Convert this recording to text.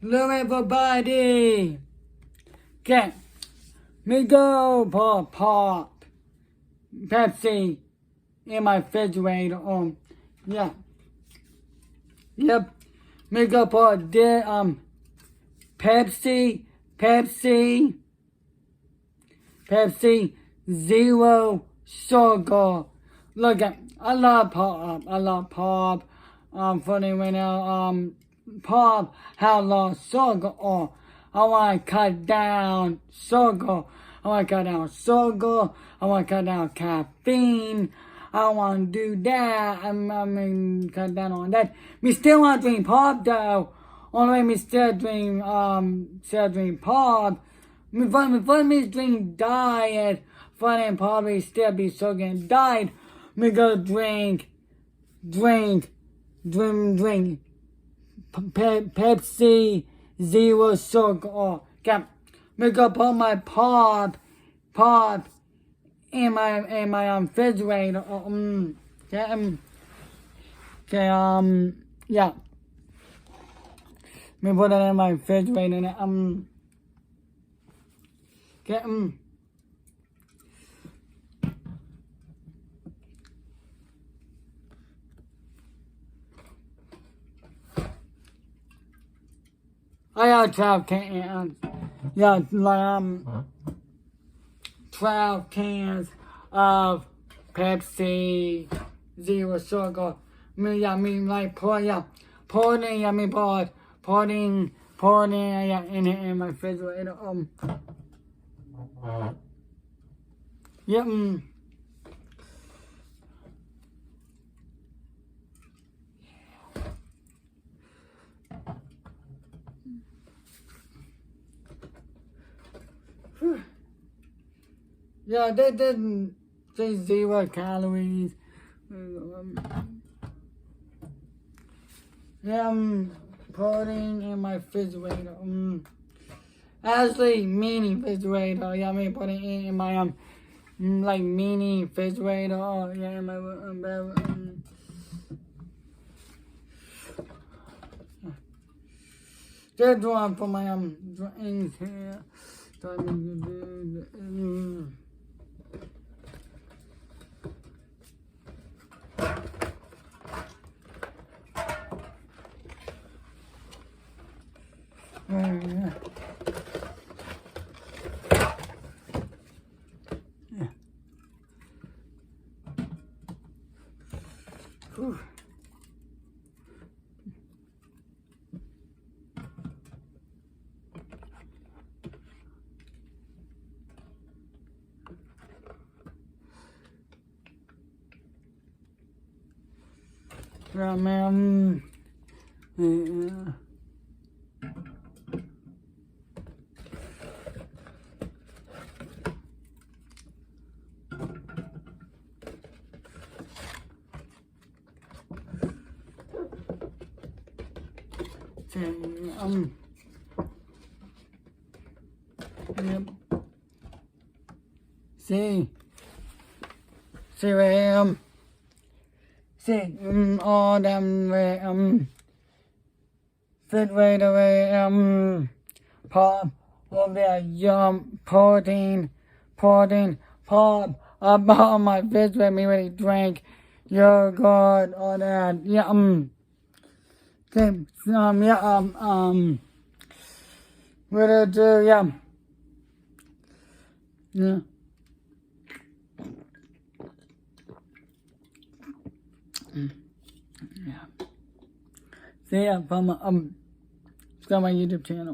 Hello everybody. Okay. Me go pop Pepsi in my refrigerator. Yeah. Yep. Me go put the Pepsi zero sugar. Look at I love pop. Funny right now, pop how low sugar I wanna cut down sugar. I wanna cut down sugar. I wanna cut down caffeine. I wanna do that. I mean cut down on that. Me still wanna drink pop though. Only me still drink pop. Me drink diet. Funny probably still be sugar diet. Me go drink Pepsi zero sugar. Okay, me go put my pop in my refrigerator. Yeah. Me put it in my refrigerator. Okay. I got 12 cans. Yeah, like 12 cans of Pepsi zero sugar. Pouring in my refrigerator. Yep. Yeah, they didn't say 0 calories. Yeah, I'm putting in my refrigerator. Actually, mini refrigerator. Yeah, I'm putting it in my like mini refrigerator. Oh, yeah, in my There's one for my drinks here. Yeah. Whew. Yeah, man. Yeah. Yep. See where all them refrigerator pop of their protein pop about my refrigerator me ready drink yogurt all that okay what I do yeah. Yeah. See ya from subscribe my YouTube channel.